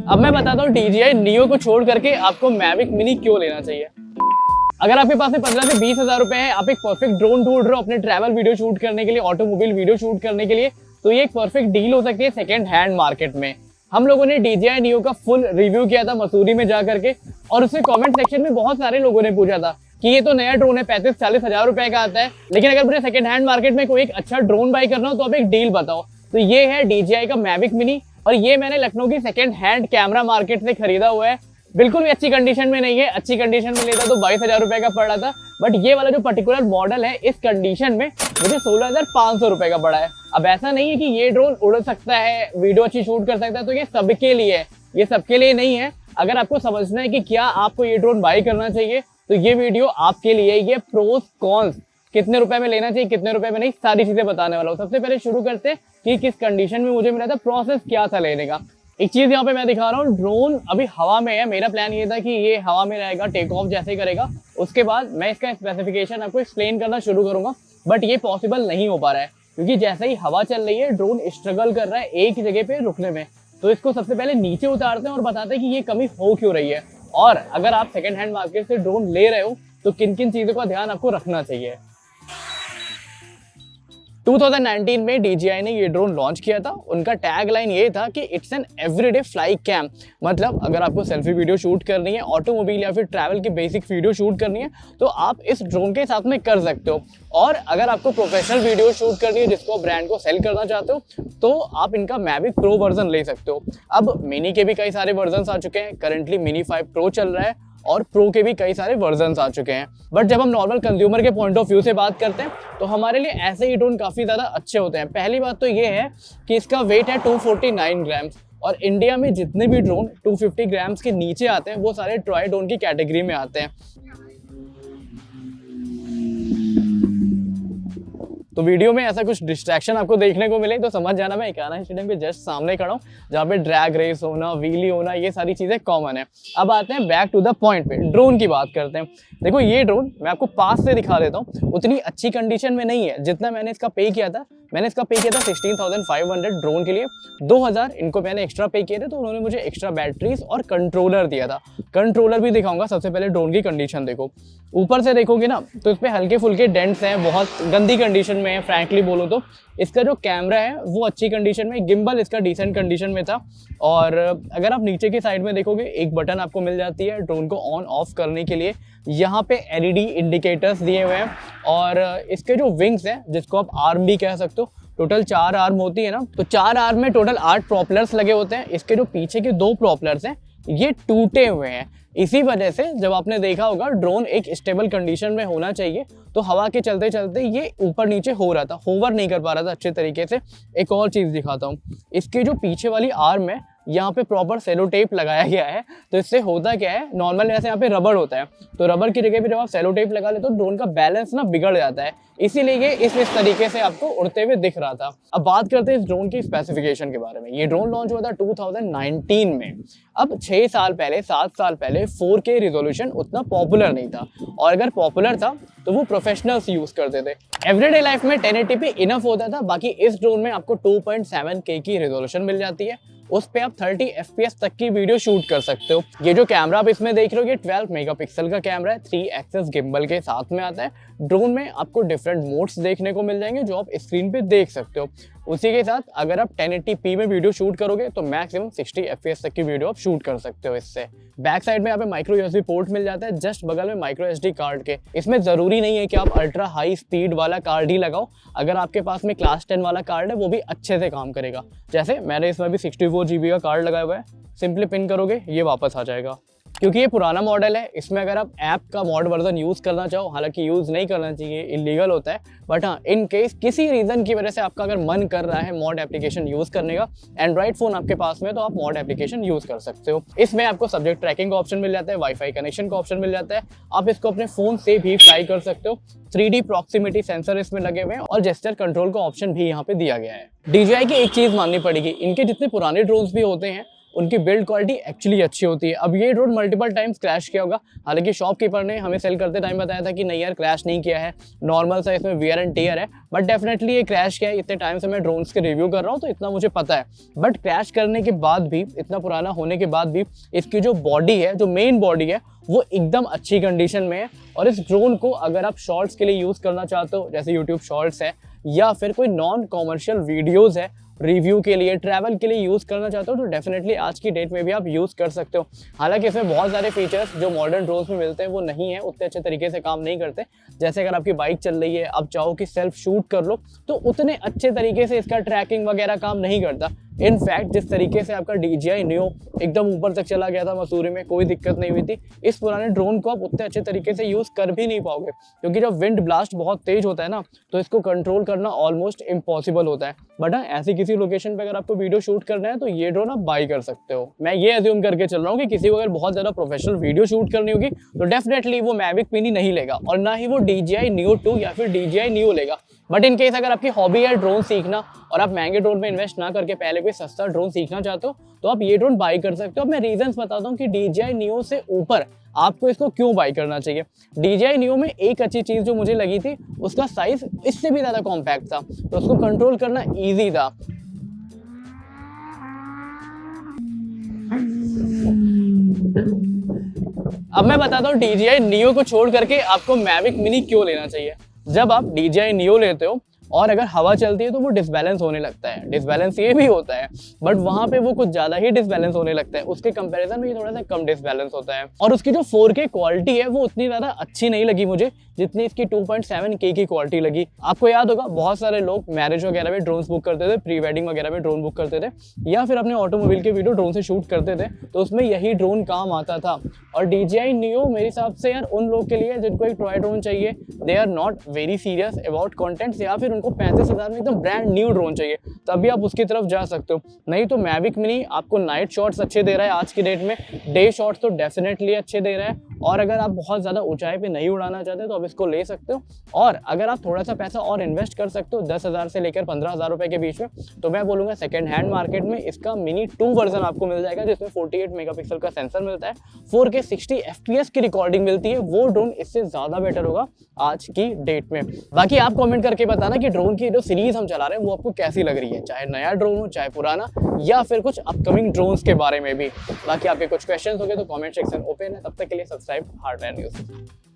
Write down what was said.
अब मैं बताता हूँ DJI Neo को छोड़ करके आपको Mavic Mini क्यों लेना चाहिए। अगर आपके पास में 15 से 20 हजार रुपए है, आप एक परफेक्ट ड्रोन ढूंढ रहे हो अपने ट्रैवल वीडियो शूट करने के लिए, ऑटोमोबाइल वीडियो शूट करने के लिए, तो ये एक परफेक्ट डील हो सकती है सेकंड हैंड मार्केट में। हम लोगों ने DJI Neo का फुल रिव्यू किया था मसूरी में जा करके, और उससे कमेंट सेक्शन में बहुत सारे लोगों ने पूछा था कि ये तो नया ड्रोन है, 35-40 हजार रुपए का आता है, लेकिन अगर मुझे सेकंड हैंड मार्केट में कोई एक अच्छा ड्रोन बाई करना हो तो आप एक डील बताओ। तो ये है DJI का Mavic Mini, और ये मैंने लखनऊ की सेकंड हैंड कैमरा मार्केट से खरीदा हुआ है। बिल्कुल भी अच्छी कंडीशन में नहीं है, अच्छी कंडीशन में लेता तो 22,000 रुपए का पड़ रहा था, बट ये वाला जो पर्टिकुलर मॉडल है इस कंडीशन में मुझे 16,500 रुपए का पड़ा है। अब ऐसा नहीं है कि ये ड्रोन उड़ सकता है, वीडियो अच्छी शूट कर सकता है, तो ये सबके लिए है, ये सबके लिए नहीं है। अगर आपको समझना है कि क्या आपको ये ड्रोन बाई करना चाहिए तो ये वीडियो आपके लिए। ये प्रोस कॉन्स, कितने रुपए में लेना चाहिए, कितने रुपए में नहीं, सारी चीजें बताने वाला हूँ। सबसे पहले शुरू करते हैं कि किस कंडीशन में मुझे मिला था, प्रोसेस क्या था लेने का। एक चीज यहाँ पे मैं दिखा रहा हूँ, ड्रोन अभी हवा में है। मेरा प्लान ये था कि ये हवा में रहेगा, टेक ऑफ जैसे ही करेगा उसके बाद मैं इसका स्पेसिफिकेशन आपको एक्सप्लेन करना शुरू करूंगा, बट ये पॉसिबल नहीं हो पा रहा है क्योंकि जैसे ही हवा चल रही है ड्रोन स्ट्रगल कर रहा है एक जगह पे रुकने में। तो इसको सबसे पहले नीचे उतारते हैं और बताते हैं कि ये कमी हो क्यों रही है, और अगर आप सेकेंड हैंड मार्केट से ड्रोन ले रहे हो तो किन किन चीजों का ध्यान आपको रखना चाहिए। 2019 में DJI ने ये ड्रोन लॉन्च किया था। उनका टैगलाइन ये था कि it's an everyday fly cam, मतलब अगर आपको सेल्फी वीडियो शूट करनी है, ऑटोमोबाइल या फिर ट्रैवल की बेसिक वीडियो शूट करनी है तो आप इस ड्रोन के साथ में कर सकते हो। और अगर आपको प्रोफेशनल वीडियो शूट करनी है जिसको ब्रांड को सेल करना चाहते हो तो आप इनका Mavic Pro वर्जन ले सकते हो। अब मिनी के भी कई सारे वर्जन आ चुके हैं, करेंटली मिनी 5 Pro चल रहा है और प्रो के भी कई सारे वर्जन्स आ चुके हैं। बट जब हम नॉर्मल कंज्यूमर के पॉइंट ऑफ व्यू से बात करते हैं तो हमारे लिए ऐसे ही ड्रोन काफ़ी ज़्यादा अच्छे होते हैं। पहली बात तो ये है कि इसका वेट है 249 ग्राम्स, और इंडिया में जितने भी ड्रोन 250 ग्राम्स के नीचे आते हैं वो सारे टॉय ड्रोन की कैटेगरी में आते हैं। तो वीडियो में ऐसा कुछ डिस्ट्रैक्शन आपको देखने को मिले तो समझ जाना मैं इकाना स्टेडियम के जस्ट सामने खड़ा हूँ, जहाँ पे ड्रैग रेस होना, व्हीली होना, ये सारी चीजें कॉमन है। अब आते हैं बैक टू द पॉइंट पे, ड्रोन की बात करते हैं। देखो ये ड्रोन मैं आपको पास से दिखा देता हूँ, उतनी अच्छी कंडीशन में नहीं है जितना मैंने इसका पे किया था। मैंने इसका पे किया था 16,500 ड्रोन के लिए, 2,000 इनको मैंने एक्स्ट्रा पे किए थे, तो उन्होंने मुझे एक्स्ट्रा बैटरीज और कंट्रोलर दिया था। कंट्रोलर भी दिखाऊंगा। सबसे पहले ड्रोन की कंडीशन देखो, ऊपर से देखोगे ना तो इस पे हल्के फुल्के डेंट्स हैं, बहुत गंदी कंडीशन में है फ्रैंकली बोलो तो। इसका जो कैमरा है वो अच्छी कंडीशन में, गिम्बल इसका डिसेंट कंडीशन में था। और अगर आप नीचे की साइड में देखोगे एक बटन आपको मिल जाती है ड्रोन को ऑन ऑफ करने के लिए। यहाँ पे LED इंडिकेटर्स दिए हुए हैं, और इसके जो विंग्स हैं जिसको आप आर्म भी कह सकते हो, टोटल 4 आर्म होती है ना, तो 4 आर्म में टोटल 8 प्रोपेलर्स लगे होते हैं। इसके जो पीछे के 2 प्रोपेलर्स हैं ये टूटे हुए हैं। इसी वजह से जब आपने देखा होगा ड्रोन एक स्टेबल कंडीशन में होना चाहिए, तो हवा के चलते चलते ये ऊपर नीचे हो रहा था, होवर नहीं कर पा रहा था अच्छे तरीके से। एक और चीज़ दिखाता हूँ, इसके जो पीछे वाली आर्म है यहाँ पे प्रॉपर सेलो टेप लगाया गया है। तो इससे होता क्या है, नॉर्मल वैसे यहाँ पे रबड़ होता है, तो रबड़ की जगह पे जब आप सेलो टेप लगा ले तो ड्रोन का बैलेंस ना बिगड़ जाता है, इसीलिए ये इस तरीके से आपको उड़ते हुए दिख रहा था। अब बात करते हैं इस ड्रोन की स्पेसिफिकेशन के बारे में। ये ड्रोन लॉन्च हुआ था 2019 में। अब 6 साल पहले, 7 साल पहले 4K रिजोल्यूशन उतना पॉपुलर नहीं था, और अगर पॉपुलर था तो वो प्रोफेशनल्स यूज करते थे। एवरीडे लाइफ में 1080p इनफ होता था। बाकी इस ड्रोन में आपको 2.7K की रिजोल्यूशन मिल जाती है, उस पे आप 30 FPS तक की वीडियो शूट कर सकते हो। ये जो कैमरा आप इसमें देख रहे हो ये 12 मेगापिक्सल का कैमरा है, 3 एक्सेस गिम्बल के साथ में आता है। ड्रोन में आपको डिफरेंट मोड्स देखने को मिल जाएंगे जो आप स्क्रीन पे देख सकते हो। उसी के साथ अगर आप 1080p में वीडियो शूट करोगे तो मैक्सिमम 60 FPS तक की वीडियो आप शूट कर सकते हो इससे। बैक साइड में यहाँ पे माइक्रो USB पोर्ट मिल जाता है, जस्ट बगल में माइक्रो SD कार्ड के। इसमें जरूरी नहीं है कि आप अल्ट्रा हाई स्पीड वाला कार्ड ही लगाओ, अगर आपके पास में क्लास 10 वाला कार्ड है वो भी अच्छे से काम करेगा। जैसे मैंने इसमें भी 64 GB का कार्ड लगाया हुआ है, सिंपली पिन करोगे ये वापस आ जाएगा। क्योंकि ये पुराना मॉडल है, इसमें अगर आप ऐप का मॉड वर्जन यूज़ करना चाहो, हालांकि यूज़ नहीं करना चाहिए, इलीगल होता है, बट हाँ इन केस किसी रीज़न की वजह से आपका अगर मन कर रहा है मॉड एप्लीकेशन यूज़ करने का, एंड्रॉइड फ़ोन आपके पास में, तो आप मॉड एप्लीकेशन यूज़ कर सकते हो। इसमें आपको सब्जेक्ट ट्रैकिंग का ऑप्शन मिल जाता है, वाईफाई कनेक्शन का ऑप्शन मिल जाता है, आप इसको अपने फ़ोन से भी फ्लाई कर सकते हो। 3D प्रॉक्सिमिटी सेंसर इसमें लगे हुए हैं और जेस्चर कंट्रोल का ऑप्शन भी यहाँ पे दिया गया है। DJI की एक चीज़ माननी पड़ेगी, इनके जितने पुराने ड्रोन्स भी होते हैं उनकी बिल्ड क्वालिटी एक्चुअली अच्छी होती है। अब ये ड्रोन मल्टीपल टाइम्स क्रैश किया होगा, हालांकि शॉपकीपर ने हमें सेल करते टाइम बताया था कि नहीं यार क्रैश नहीं किया है, नॉर्मल सा इसमें वियर एंड टियर है, बट डेफिनेटली ये क्रैश किया है। इतने टाइम से मैं ड्रोन्स के रिव्यू कर रहा हूँ तो इतना मुझे पता है। बट क्रैश करने के बाद भी, इतना पुराना होने के बाद भी, इसकी जो बॉडी है, जो मेन बॉडी है, वो एकदम अच्छी कंडीशन में है। और इस ड्रोन को अगर आप शॉर्ट्स के लिए यूज़ करना चाहते हो, जैसे यूट्यूब शॉर्ट्स है या फिर कोई नॉन कॉमर्शियल वीडियोस है, रिव्यू के लिए, ट्रैवल के लिए यूज़ करना चाहते हो, तो डेफिनेटली आज की डेट में भी आप यूज़ कर सकते हो। हालांकि इसमें बहुत सारे फीचर्स जो मॉडर्न ड्रोन्स में मिलते हैं वो नहीं है, उतने अच्छे तरीके से काम नहीं करते। जैसे अगर आपकी बाइक चल रही है, आप चाहो कि सेल्फ शूट कर लो, तो उतने अच्छे तरीके से इसका ट्रैकिंग वगैरह काम नहीं करता। इनफैक्ट जिस तरीके से आपका DJI Neo एकदम ऊपर तक चला गया था मसूरी में, कोई दिक्कत नहीं हुई थी, इस पुराने ड्रोन को आप उतने अच्छे तरीके से यूज़ कर भी नहीं पाओगे, क्योंकि जब विंड ब्लास्ट बहुत तेज होता है ना, तो इसको कंट्रोल करना ऑलमोस्ट इम्पॉसिबल होता है। बट हाँ, ऐसी किसी लोकेशन पे अगर आपको वीडियो शूट करना है तो ये ड्रोन आप बाई कर सकते हो। मैं ये एज्यूम करके चल रहा हूँ कि किसी को अगर बहुत ज़्यादा प्रोफेशनल वीडियो शूट करनी होगी तो डेफिनेटली वो मैविक मिनी नहीं लेगा, और ना ही वो DJI Neo 2 या फिर DJI Neo लेगा। बट इन केस अगर आपकी हॉबी है ड्रोन सीखना और आप महंगे ड्रोन पे इन्वेस्ट ना करके पहले कोई सस्ता ड्रोन सीखना चाहते हो, तो आप ये ड्रोन बाई कर सकते हो। अब मैं रीजंस बताता हूँ कि DJI Neo से ऊपर आपको इसको क्यों बाई करना चाहिए। DJI Neo में एक अच्छी चीज़ जो मुझे लगी थी, उसका साइज इससे भी ज़्यादा कॉम्पैक्ट था, तो उसको कंट्रोल करना ईजी था। अब मैं बताता हूँ DJI Neo को छोड़ करके आपको मैविक मिनी क्यों लेना चाहिए। जब आप DJI Neo लेते हो और अगर हवा चलती है तो वो डिसबैलेंस होने लगता है। डिसबैलेंस ये भी होता है, बट वहाँ पे वो कुछ ज़्यादा ही डिसबैलेंस होने लगता है। उसके कंपैरिजन में ये थोड़ा सा कम डिसबैलेंस होता है। और उसकी जो 4K क्वालिटी है वो उतनी ज़्यादा अच्छी नहीं लगी मुझे जितनी इसकी 2.7K की क्वालिटी लगी। आपको याद होगा बहुत सारे लोग मैरिज वगैरह में ड्रोन्स बुक करते थे, प्री वेडिंग वगैरह में ड्रोन बुक करते थे, या फिर अपने ऑटोमोबाइल के वीडियो ड्रोन से शूट करते थे, तो उसमें यही ड्रोन काम आता था। और DJI Neo मेरे हिसाब से यार उन लोग के लिए जिनको एक टॉय ड्रोन चाहिए, they are not very serious about contents, या फिर उनको 35,000 में एकदम ब्रांड न्यू ड्रोन चाहिए, तभी आप उसकी तरफ जा सकते हो। नहीं तो मैविक मिनी आपको नाइट शॉट्स अच्छे दे रहा है आज की डेट में, डे शॉट्स तो डेफिनेटली अच्छे दे रहा है। और अगर आप बहुत ज़्यादा ऊंचाई पे नहीं उड़ाना चाहते तो आप इसको ले सकते हो। और अगर आप थोड़ा सा पैसा और इन्वेस्ट कर सकते हो 10,000 से लेकर 15,000 रुपए के बीच में, तो मैं बोलूँगा सेकेंड हैंड मार्केट में इसका मिनी 2 वर्जन आपको मिल जाएगा, जिसमें 48 मेगापिक्सल का सेंसर मिलता है, 4K 60 FPS की रिकॉर्डिंग मिलती है। वो ड्रोन इससे ज़्यादा बेटर होगा आज की डेट में। बाकी आप कॉमेंट करके बताना कि ड्रोन की जो सीरीज हम चला रहे हैं वो आपको कैसी लग रही है, चाहे नया ड्रोन हो, चाहे पुराना, या फिर कुछ अपकमिंग ड्रोन्स के बारे में भी। बाकी आपके कुछ क्वेश्चंस हो गए तो कमेंट सेक्शन ओपन है। तब तक के लिए सब्सक्राइब हार्डवेयर न्यूज़।